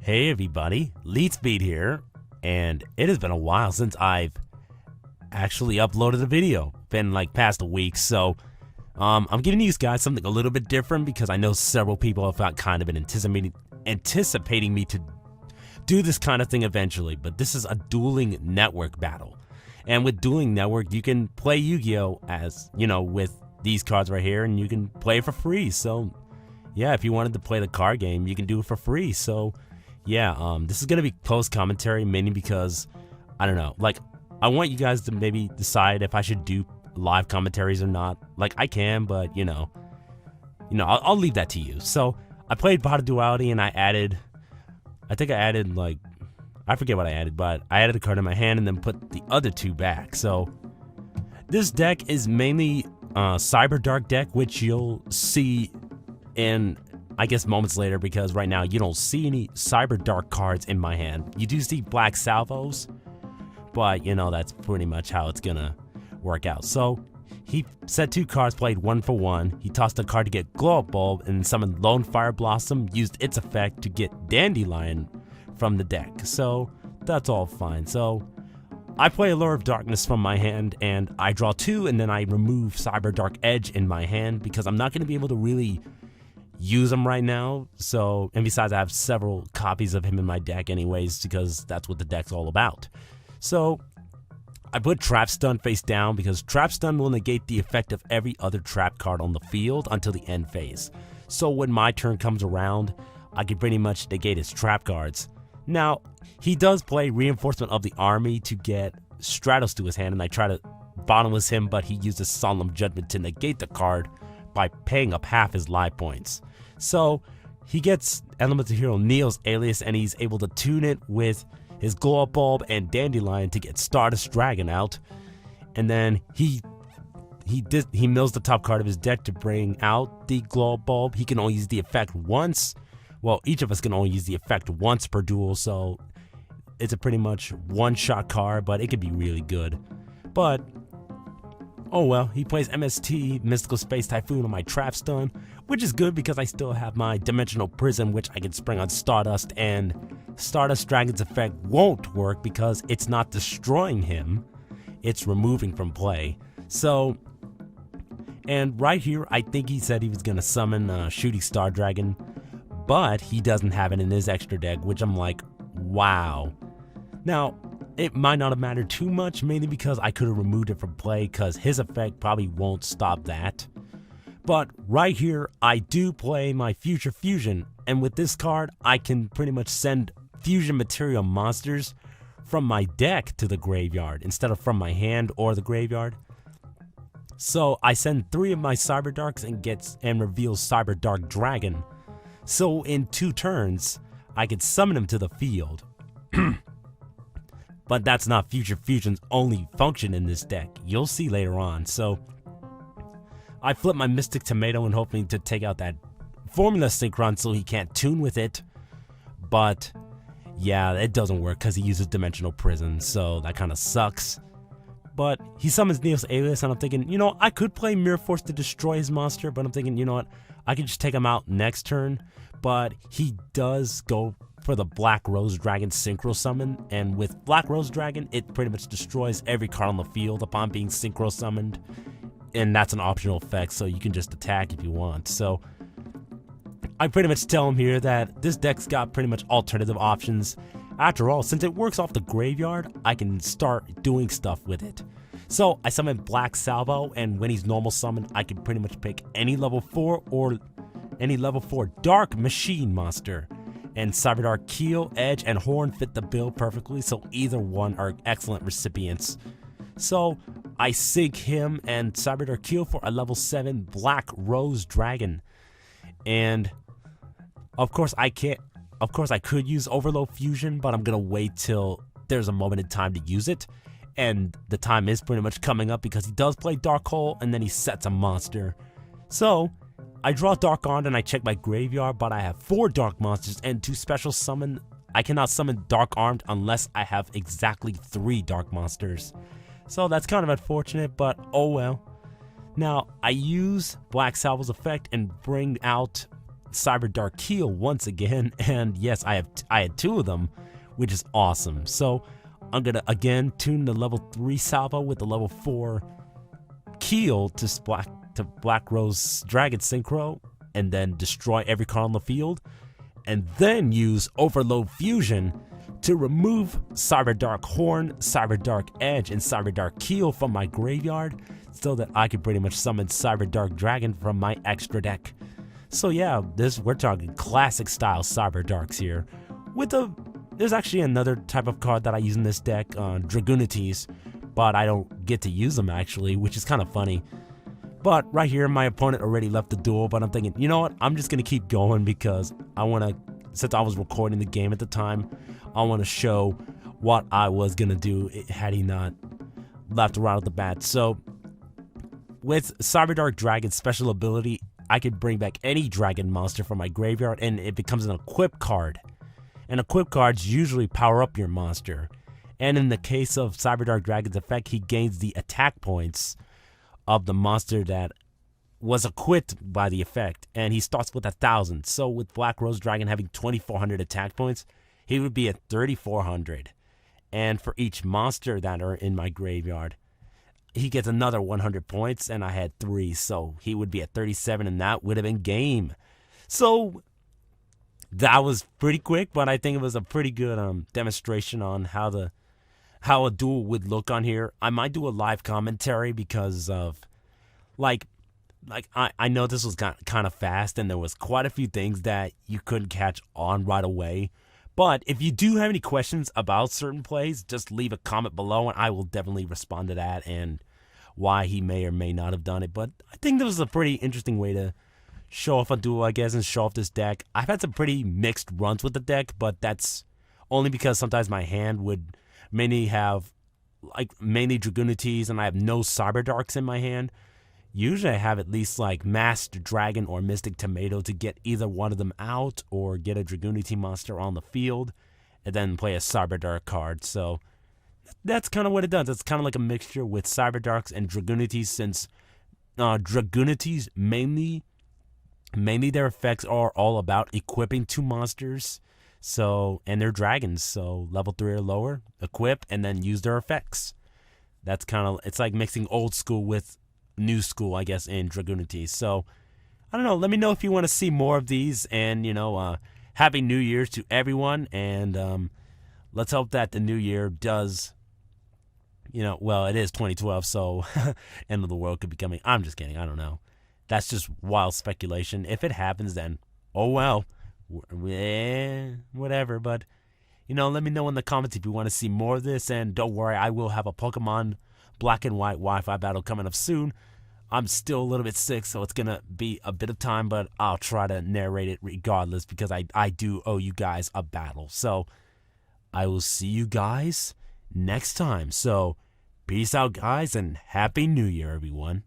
Hey everybody, Lead Speed here, and it has been a while since I've actually uploaded a video. Been like past a week, so I'm giving you guys something a little bit different because I know several people have kind of been anticipating me to do this kind of thing eventually, but this is a Dueling Network battle. And with Dueling Network, you can play Yu-Gi-Oh! As, you know, with these cards right here, and you can play it for free. So, yeah, if you wanted to play the card game, you can do it for free. So, yeah, this is going to be close commentary, mainly because, I don't know, like, I want you guys to maybe decide if I should do live commentaries or not. Like, I can, but, you know, I'll leave that to you. So, I played Bot of Duality, and I forget what I added, but I added a card in my hand and then put the other two back. So, this deck is mainly Cyberdark deck, which you'll see in, I guess, moments later, because right now you don't see any Cyberdark cards in my hand. You do see black salvos, but, you know, that's pretty much how it's gonna work out. So, he set two cards, played 1 for 1. He tossed a card to get Glow Up Bulb and summoned Lone Fire Blossom, used its effect to get Dandelion from the deck. So, that's all fine. So, I play Allure of Darkness from my hand, and I draw 2, and then I remove Cyberdark Edge in my hand because I'm not going to be able to really use him right now. So, and besides, I have several copies of him in my deck anyways, because that's what the deck's all about. So, I put Trap Stun face down because Trap Stun will negate the effect of every other trap card on the field until the end phase. So when my turn comes around, I can pretty much negate his trap cards. Now, he does play Reinforcement of the Army to get Stratos to his hand, and I try to bottomless him, but he uses Solemn Judgment to negate the card by paying up half his life points. So, he gets Elemental Hero Neo's Alias, and he's able to tune it with his Glow Up Bulb and Dandelion to get Stardust Dragon out. And then he mills the top card of his deck to bring out the Glow Up Bulb. He can only use the effect once. Well, each of us can only use the effect once per duel, so it's a pretty much one-shot card, but it could be really good. But, oh well, he plays MST, Mystical Space Typhoon, on my Trap Stun, which is good because I still have my Dimensional Prism, which I can spring on Stardust, and Stardust Dragon's effect won't work because it's not destroying him, it's removing from play. So, and right here, I think he said he was going to summon Shooting Star Dragon, but he doesn't have it in his extra deck, which I'm like, wow. Now, it might not have mattered too much, mainly because I could have removed it from play, because his effect probably won't stop that. But right here, I do play my Future Fusion, and with this card, I can pretty much send Fusion Material monsters from my deck to the graveyard, instead of from my hand or the graveyard. So I send 3 of my Cyberdarks and reveal Cyberdark Dragon. So in 2 turns, I could summon him to the field. But that's not Future Fusion's only function in this deck. You'll see later on. So I flip my Mystic Tomato and hoping to take out that Formula Synchron so he can't tune with it. But yeah, it doesn't work because he uses Dimensional Prison, so that kind of sucks. But he summons Neo's Alias, and I'm thinking, you know, I could play Mirror Force to destroy his monster, but I'm thinking, you know what, I could just take him out next turn. But he does go for the Black Rose Dragon Synchro Summon, and with Black Rose Dragon, it pretty much destroys every card on the field upon being Synchro Summoned, and that's an optional effect, so you can just attack if you want. So I pretty much tell him here that this deck's got pretty much alternative options. After all, since it works off the graveyard, I can start doing stuff with it. So I summon Black Salvo, and when he's normal summoned, I can pretty much pick any level 4 or any level 4 Dark Machine monster. And Cyberdark Keel, Edge, and Horn fit the bill perfectly, so either one are excellent recipients. So I sync him and Cyberdark Keel for a level 7 Black Rose Dragon. And of course I could use Overload Fusion, but I'm gonna wait till there's a moment in time to use it. And the time is pretty much coming up because he does play Dark Hole and then he sets a monster. So I draw Dark Armed and I check my graveyard, but I have 4 Dark Monsters, and to special summon, I cannot summon Dark Armed unless I have exactly 3 Dark Monsters. So that's kind of unfortunate, but oh well. Now, I use Black Salvo's effect and bring out Cyberdark Keel once again, and yes, I had 2 of them, which is awesome. So I'm gonna again tune the level 3 salvo with the level 4 Keel to Black Rose Dragon Synchro, and then destroy every card on the field, and then use Overload Fusion to remove Cyberdark Horn, Cyberdark Edge, and Cyberdark Keel from my graveyard, so that I could pretty much summon Cyberdark Dragon from my extra deck. So yeah, we're talking classic style Cyberdarks here. There's actually another type of card that I use in this deck, Dragunities, but I don't get to use them actually, which is kind of funny. But right here, my opponent already left the duel, but I'm thinking, you know what, I'm just gonna keep going because since I was recording the game at the time, I want to show what I was gonna do had he not left right off the bat. So with Cyberdark Dragon's special ability, I could bring back any dragon monster from my graveyard, and it becomes an equip card. And equip cards usually power up your monster. And in the case of Cyberdark Dragon's effect, he gains the attack points of the monster that was equipped by the effect, and he starts with 1,000. So with Black Rose Dragon having 2,400 attack points, he would be at 3,400. And for each monster that are in my graveyard, he gets another 100 points, and I had 3, so he would be at 37, and that would have been game. So that was pretty quick, but I think it was a pretty good demonstration on how a duel would look on here. I might do a live commentary because of I know this was kind of fast, and there was quite a few things that you couldn't catch on right away. But if you do have any questions about certain plays, just leave a comment below, and I will definitely respond to that and why he may or may not have done it. But I think this was a pretty interesting way to show off a duel, I guess, and show off this deck. I've had some pretty mixed runs with the deck, but that's only because sometimes my hand would mainly Dragunities, and I have no Cyberdarks in my hand. Usually I have at least Masked Dragon or Mystic Tomato to get either one of them out or get a Dragunity monster on the field and then play a Cyberdark card. So that's kind of what it does. It's kind of like a mixture with Cyberdarks and Dragunities, since Dragunities mainly their effects are all about equipping 2 monsters. So, and they're dragons, so level 3 or lower, equip, and then use their effects. That's it's like mixing old school with new school, I guess, in Dragunity. So, I don't know, let me know if you want to see more of these, and, Happy New Year's to everyone, and let's hope that the new year does, well, it is 2012, so end of the world could be coming. I'm just kidding, I don't know. That's just wild speculation. If it happens, then, oh well. Whatever, but let me know in the comments if you want to see more of this, and don't worry, I will have a Pokemon Black and White Wi-Fi battle coming up soon. I'm still a little bit sick, so it's gonna be a bit of time, but I'll try to narrate it regardless because I do owe you guys a battle. So I will see you guys next time. So peace out, guys, and Happy New Year, everyone.